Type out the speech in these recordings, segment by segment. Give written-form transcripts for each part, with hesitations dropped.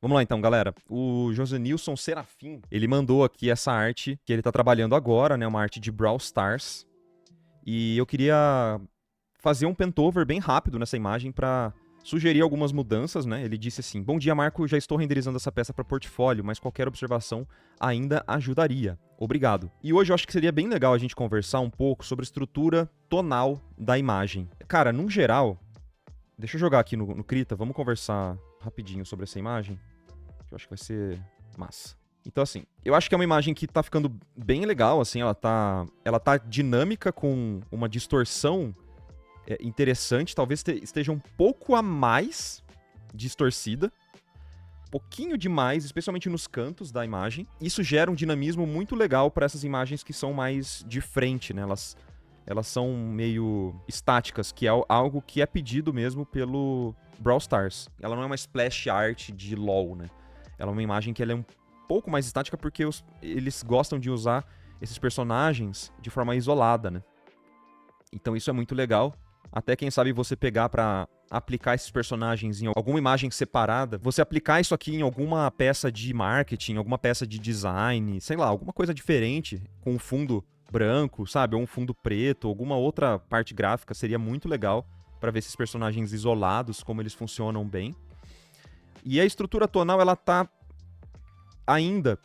Vamos lá então, galera. O Josenilson Serafim, ele mandou aqui essa arte que ele tá trabalhando agora, né? Uma arte de Brawl Stars. E eu queria fazer um pentover bem rápido nessa imagem para sugerir algumas mudanças, né? Ele disse assim: Bom dia, Marco. Já estou renderizando essa peça para portfólio, mas qualquer observação ainda ajudaria. Obrigado. E hoje eu acho que seria bem legal a gente conversar um pouco sobre a estrutura tonal da imagem. Cara, num geral, deixa eu jogar aqui no Krita, vamos conversar rapidinho sobre essa imagem, que eu acho que vai ser massa. Então, assim, eu acho que é uma imagem que tá ficando bem legal, assim, ela tá dinâmica com uma distorção interessante, talvez esteja um pouco a mais distorcida, pouquinho demais, especialmente nos cantos da imagem. Isso gera um dinamismo muito legal para essas imagens que são mais de frente, né? Elas são meio estáticas, que é algo que é pedido mesmo pelo Brawl Stars. Ela não é uma splash art de LoL, né? Ela é uma imagem que ela é um pouco mais estática porque eles gostam de usar esses personagens de forma isolada, né? Então isso é muito legal. Até quem sabe você pegar pra aplicar esses personagens em alguma imagem separada, você aplicar isso aqui em alguma peça de marketing, alguma peça de design, sei lá, alguma coisa diferente, com um fundo branco, sabe? Ou um fundo preto, alguma outra parte gráfica, seria muito legal pra ver esses personagens isolados, como eles funcionam bem. E a estrutura tonal, ela tá ainda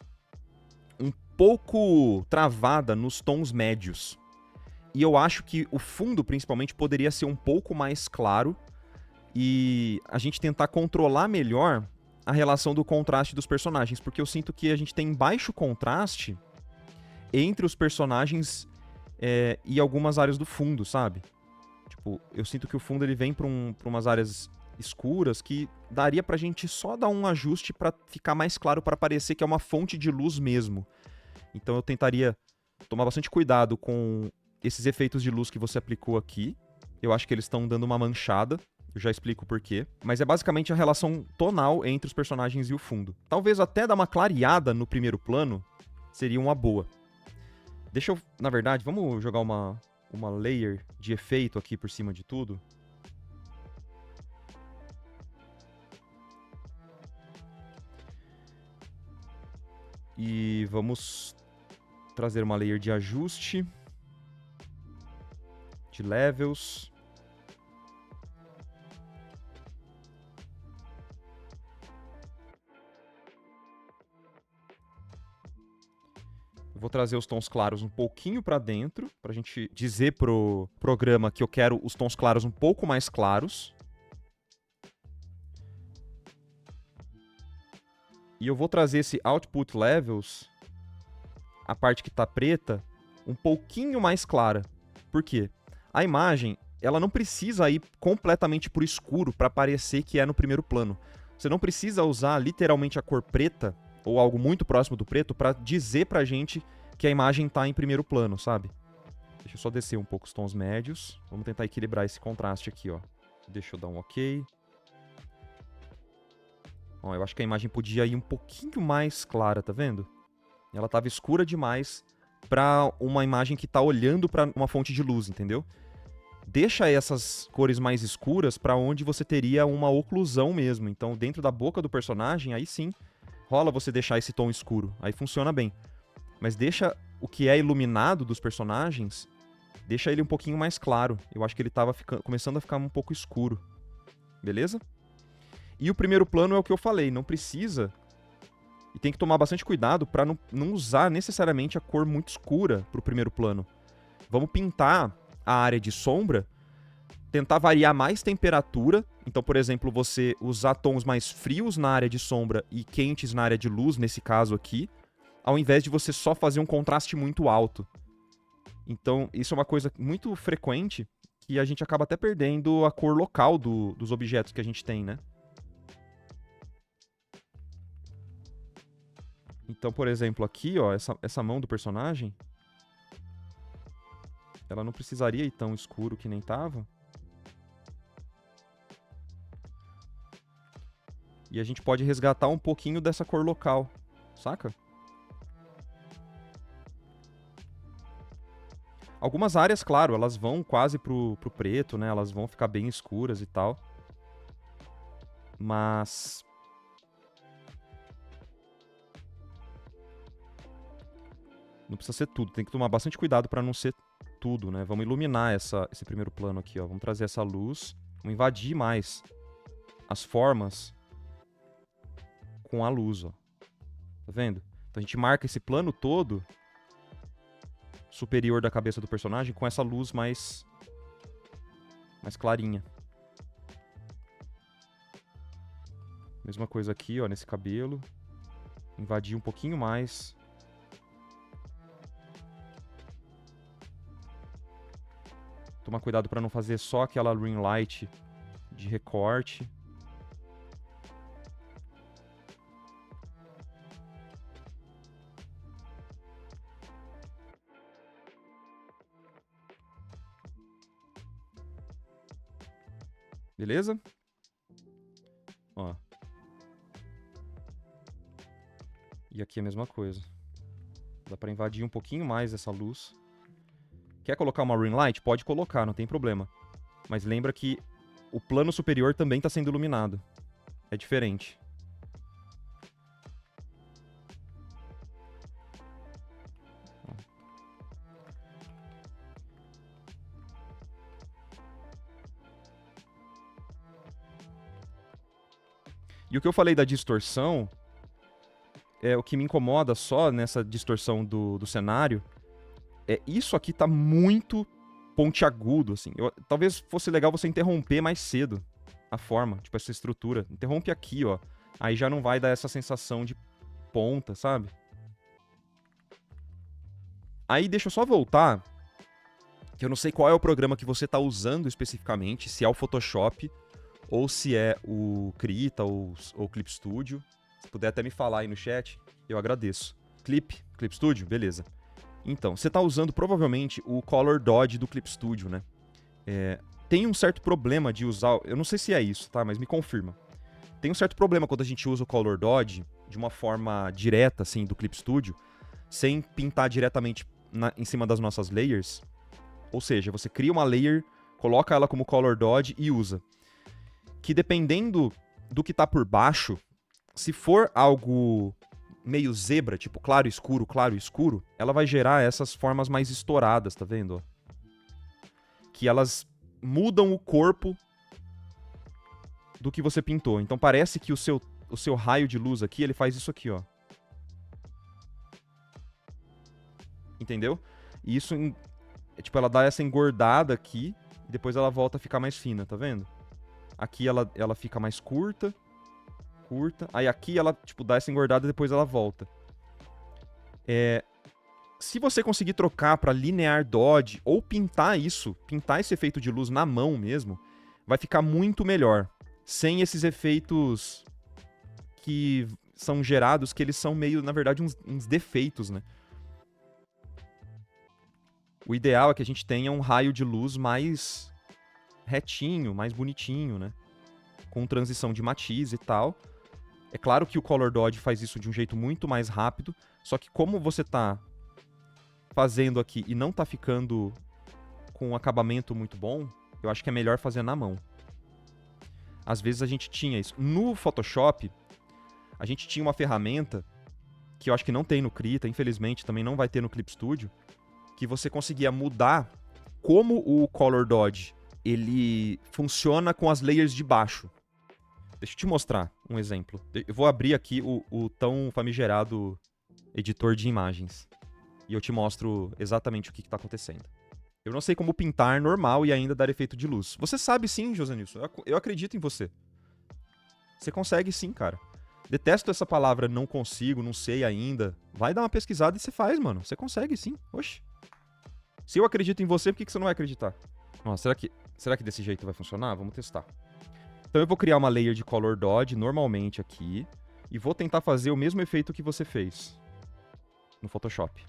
um pouco travada nos tons médios. E eu acho que o fundo, principalmente, poderia ser um pouco mais claro e a gente tentar controlar melhor a relação do contraste dos personagens, porque eu sinto que a gente tem baixo contraste entre os personagens e algumas áreas do fundo, sabe? Tipo, eu sinto que o fundo ele vem pra umas áreas escuras que daria pra gente só dar um ajuste pra ficar mais claro, pra parecer que é uma fonte de luz mesmo. Então eu tentaria tomar bastante cuidado com esses efeitos de luz que você aplicou aqui. Eu acho que eles estão dando uma manchada. Eu já explico por quê. Mas é basicamente a relação tonal entre os personagens e o fundo. Talvez até dar uma clareada no primeiro plano seria uma boa. Deixa eu, na verdade, vamos jogar uma layer de efeito aqui por cima de tudo. E vamos trazer uma layer de ajuste, de levels. Eu vou trazer os tons claros um pouquinho para dentro, para a gente dizer pro programa que eu quero os tons claros um pouco mais claros. E eu vou trazer esse output levels, a parte que está preta, um pouquinho mais clara. Por quê? A imagem, ela não precisa ir completamente pro escuro para parecer que é no primeiro plano. Você não precisa usar literalmente a cor preta ou algo muito próximo do preto para dizer pra gente que a imagem tá em primeiro plano, sabe? Deixa eu só descer um pouco os tons médios. Vamos tentar equilibrar esse contraste aqui, ó. Deixa eu dar um ok. Ó, eu acho que a imagem podia ir um pouquinho mais clara, tá vendo? Ela tava escura demais pra uma imagem que tá olhando pra uma fonte de luz, entendeu? Deixa essas cores mais escuras pra onde você teria uma oclusão mesmo. Então, dentro da boca do personagem, aí sim, rola você deixar esse tom escuro. Aí funciona bem. Mas deixa o que é iluminado dos personagens, deixa ele um pouquinho mais claro. Eu acho que ele tava começando a ficar um pouco escuro. Beleza? E o primeiro plano é o que eu falei, não precisa. E tem que tomar bastante cuidado para não usar necessariamente a cor muito escura pro primeiro plano. Vamos pintar a área de sombra, tentar variar mais temperatura. Então, por exemplo, você usar tons mais frios na área de sombra e quentes na área de luz, nesse caso aqui, ao invés de você só fazer um contraste muito alto. Então, isso é uma coisa muito frequente que a gente acaba até perdendo a cor local dos objetos que a gente tem, né? Então, por exemplo, aqui, ó, essa mão do personagem, ela não precisaria ir tão escuro que nem tava. E a gente pode resgatar um pouquinho dessa cor local, saca? Algumas áreas, claro, elas vão quase pro preto, né? Elas vão ficar bem escuras e tal. Mas Não precisa ser tudo, tem que tomar bastante cuidado para não ser tudo, né? Vamos iluminar esse primeiro plano aqui, ó. Vamos trazer essa luz, vamos invadir mais as formas com a luz, ó. Tá vendo? Então a gente marca esse plano todo superior da cabeça do personagem com essa luz mais clarinha. Mesma coisa aqui, ó, nesse cabelo. Invadir um pouquinho mais. Tomar cuidado para não fazer só aquela ring light de recorte. Beleza? Ó. E aqui a mesma coisa. Dá pra invadir um pouquinho mais essa luz. Quer colocar uma ring light? Pode colocar, não tem problema. Mas lembra que o plano superior também tá sendo iluminado. É diferente. E o que eu falei da distorção, o que me incomoda só nessa distorção do cenário, isso aqui tá muito pontiagudo, assim. Talvez fosse legal você interromper mais cedo a forma, tipo essa estrutura. Interrompe aqui, ó. Aí já não vai dar essa sensação de ponta, sabe? Aí deixa eu só voltar, que eu não sei qual é o programa que você tá usando especificamente, se é o Photoshop ou se é o Krita ou o Clip Studio. Se puder até me falar aí no chat, eu agradeço. Clip Studio? Beleza. Então, você está usando provavelmente o Color Dodge do Clip Studio, né? Tem um certo problema de usar... Eu não sei se é isso, tá? Mas me confirma. Tem um certo problema quando a gente usa o Color Dodge de uma forma direta, assim, do Clip Studio, sem pintar diretamente em cima das nossas layers. Ou seja, você cria uma layer, coloca ela como Color Dodge e usa. Que dependendo do que tá por baixo, se for algo meio zebra, tipo claro e escuro, ela vai gerar essas formas mais estouradas, tá vendo? Que elas mudam o corpo do que você pintou. Então parece que o seu raio de luz aqui, ele faz isso aqui, ó. Entendeu? E isso, tipo, ela dá essa engordada aqui, e depois ela volta a ficar mais fina, tá vendo? Aqui ela fica mais curta. Aí aqui ela, tipo, dá essa engordada e depois ela volta. Se você conseguir trocar pra Linear Dodge ou pintar esse efeito de luz na mão mesmo, vai ficar muito melhor. Sem esses efeitos que são gerados, que eles são meio, na verdade, uns defeitos, né? O ideal é que a gente tenha um raio de luz mais retinho, mais bonitinho, né? Com transição de matiz e tal. É claro que o Color Dodge faz isso de um jeito muito mais rápido, só que como você tá fazendo aqui e não tá ficando com um acabamento muito bom, eu acho que é melhor fazer na mão. Às vezes a gente tinha isso. No Photoshop, a gente tinha uma ferramenta que eu acho que não tem no Krita, infelizmente também não vai ter no Clip Studio, que você conseguia mudar como o Color Dodge ele funciona com as layers de baixo. Deixa eu te mostrar um exemplo. Eu vou abrir aqui o tão famigerado editor de imagens. E eu te mostro exatamente o que está acontecendo. Eu não sei como pintar normal e ainda dar efeito de luz. Você sabe sim, Josanilson. Eu acredito em você. Você consegue sim, cara. Detesto essa palavra não consigo, não sei ainda. Vai dar uma pesquisada e você faz, mano. Você consegue sim. Oxi. Se eu acredito em você, por que você não vai acreditar? Nossa, será que desse jeito vai funcionar? Vamos testar. Então eu vou criar uma layer de Color Dodge normalmente aqui. E vou tentar fazer o mesmo efeito que você fez no Photoshop.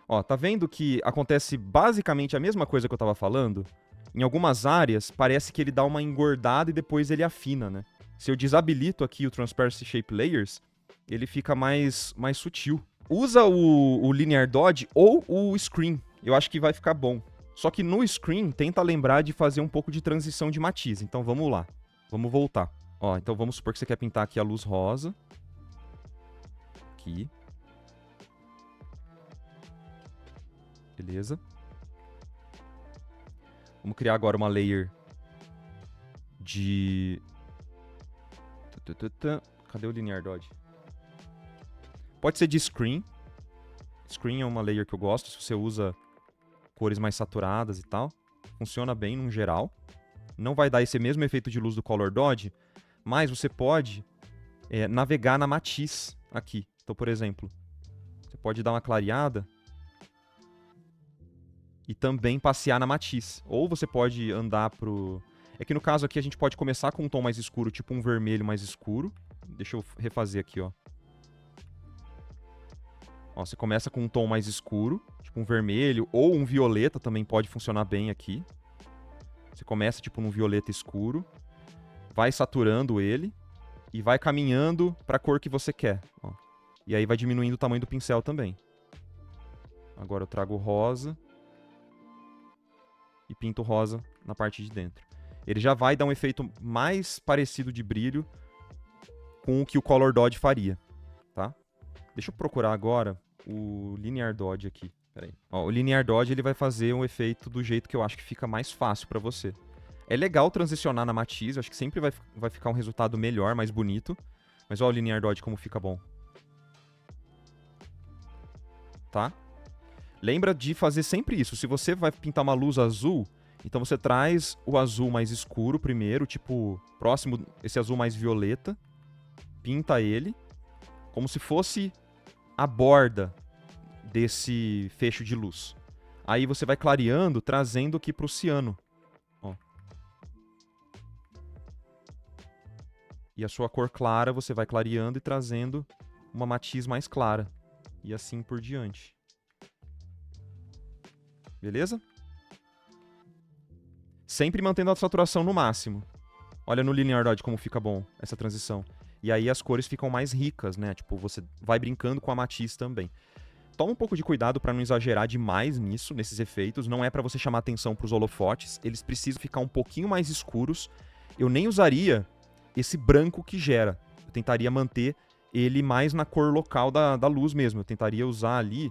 Ó, tá vendo que acontece basicamente a mesma coisa que eu tava falando? Em algumas áreas, parece que ele dá uma engordada e depois ele afina, né? Se eu desabilito aqui o Transparency Shape Layers, ele fica mais sutil. Usa o Linear Dodge ou o Screen. Eu acho que vai ficar bom. Só que no screen, tenta lembrar de fazer um pouco de transição de matiz. Então vamos lá. Vamos voltar. Ó, então vamos supor que você quer pintar aqui a luz rosa. Aqui. Beleza. Vamos criar agora uma layer de... Cadê o Linear Dodge? Pode ser de Screen. Screen é uma layer que eu gosto, se você usa cores mais saturadas e tal. Funciona bem no geral. Não vai dar esse mesmo efeito de luz do Color Dodge, mas você pode navegar na matiz aqui. Então, por exemplo, você pode dar uma clareada e também passear na matiz. Ou você pode andar pro... É que no caso aqui a gente pode começar com um tom mais escuro, tipo um vermelho mais escuro. Deixa eu refazer aqui, ó. Ó, você começa com um tom mais escuro, tipo um vermelho, ou um violeta também pode funcionar bem aqui. Você começa tipo num violeta escuro, vai saturando ele e vai caminhando para a cor que você quer. Ó. E aí vai diminuindo o tamanho do pincel também. Agora eu trago o rosa e pinto rosa na parte de dentro. Ele já vai dar um efeito mais parecido de brilho com o que o Color Dodge faria, tá? Deixa eu procurar agora o Linear Dodge aqui. Pera aí. Ó, o Linear Dodge ele vai fazer um efeito do jeito que eu acho que fica mais fácil para você. É legal transicionar na matiz, eu acho que sempre vai ficar um resultado melhor, mais bonito. Mas olha o Linear Dodge como fica bom. Tá? Lembra de fazer sempre isso. Se você vai pintar uma luz azul, então você traz o azul mais escuro primeiro, tipo, próximo, esse azul mais violeta. Pinta ele como se fosse a borda desse fecho de luz. Aí você vai clareando, trazendo aqui pro ciano. Ó. E a sua cor clara você vai clareando e trazendo uma matiz mais clara. E assim por diante. Beleza? Sempre mantendo a saturação no máximo. Olha no Linear Dodge como fica bom essa transição. E aí as cores ficam mais ricas, né? Tipo, você vai brincando com a matiz também. Toma um pouco de cuidado para não exagerar demais nisso, nesses efeitos. Não é para você chamar atenção para os holofotes. Eles precisam ficar um pouquinho mais escuros. Eu nem usaria esse branco que gera. Eu tentaria manter ele mais na cor local da luz mesmo. Eu tentaria usar ali,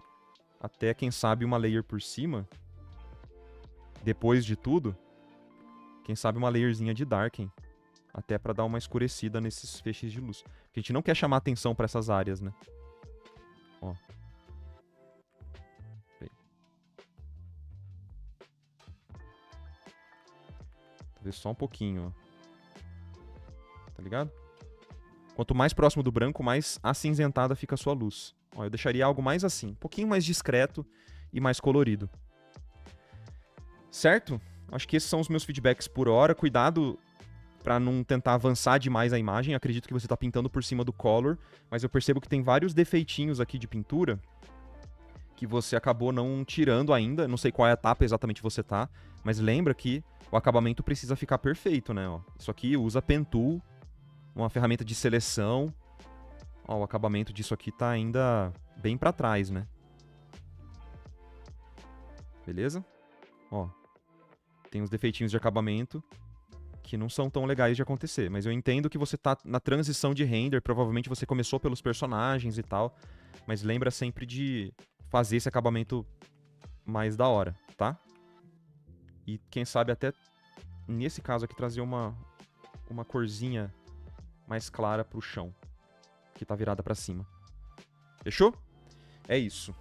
até quem sabe uma layer por cima. Depois de tudo, quem sabe uma layerzinha de darken. Até para dar uma escurecida nesses feixes de luz. Porque a gente não quer chamar atenção para essas áreas, né? Ó. Talvez só um pouquinho, ó. Tá ligado? Quanto mais próximo do branco, mais acinzentada fica a sua luz. Ó, eu deixaria algo mais assim. Um pouquinho mais discreto e mais colorido. Certo? Acho que esses são os meus feedbacks por hora. Cuidado para não tentar avançar demais a imagem. Acredito que você está pintando por cima do color, mas eu percebo que tem vários defeitinhos aqui de pintura que você acabou não tirando ainda. Não sei qual é a etapa exatamente você tá, mas lembra que o acabamento precisa ficar perfeito, né? Ó, isso aqui usa Pen Tool, uma ferramenta de seleção. Ó, o acabamento disso aqui tá ainda bem para trás, né? Beleza? Ó, tem os defeitinhos de acabamento que não são tão legais de acontecer, mas eu entendo que você tá na transição de render, provavelmente você começou pelos personagens e tal, mas lembra sempre de fazer esse acabamento mais da hora, tá? E quem sabe até, nesse caso aqui, trazer uma corzinha mais clara pro chão, que tá virada pra cima. Fechou? É isso.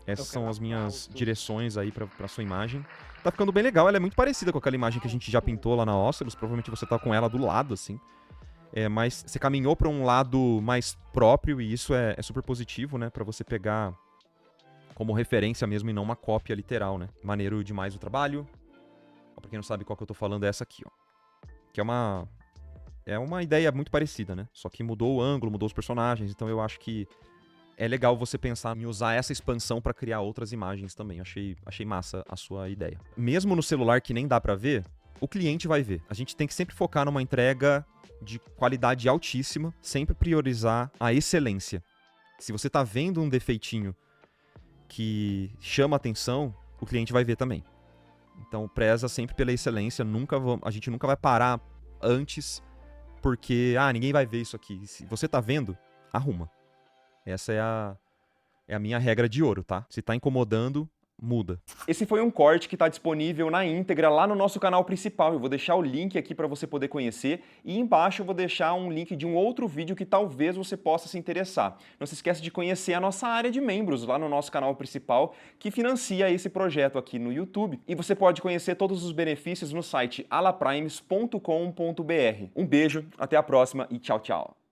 Essas são as minhas direções aí pra sua imagem. Tá ficando bem legal, ela é muito parecida com aquela imagem que a gente já pintou lá na Ocelus. Provavelmente você tá com ela do lado, assim. Mas você caminhou pra um lado mais próprio e isso é super positivo, né? Pra você pegar como referência mesmo e não uma cópia literal, né? Maneiro demais o trabalho. Ó, pra quem não sabe qual que eu tô falando, é essa aqui, ó. Que é uma ideia muito parecida, né? Só que mudou o ângulo, mudou os personagens, então eu acho que é legal você pensar em usar essa expansão para criar outras imagens também. Achei massa a sua ideia. Mesmo no celular que nem dá para ver, o cliente vai ver. A gente tem que sempre focar numa entrega de qualidade altíssima, sempre priorizar a excelência. Se você tá vendo um defeitinho que chama atenção, o cliente vai ver também. Então preza sempre pela excelência, a gente nunca vai parar antes porque, ninguém vai ver isso aqui. Se você tá vendo, arruma. Essa é a minha regra de ouro, tá? Se tá incomodando, muda. Esse foi um corte que está disponível na íntegra lá no nosso canal principal. Eu vou deixar o link aqui para você poder conhecer e embaixo eu vou deixar um link de um outro vídeo que talvez você possa se interessar. Não se esqueça de conhecer a nossa área de membros lá no nosso canal principal que financia esse projeto aqui no YouTube e você pode conhecer todos os benefícios no site alaprimes.com.br. Um beijo, até a próxima e tchau, tchau.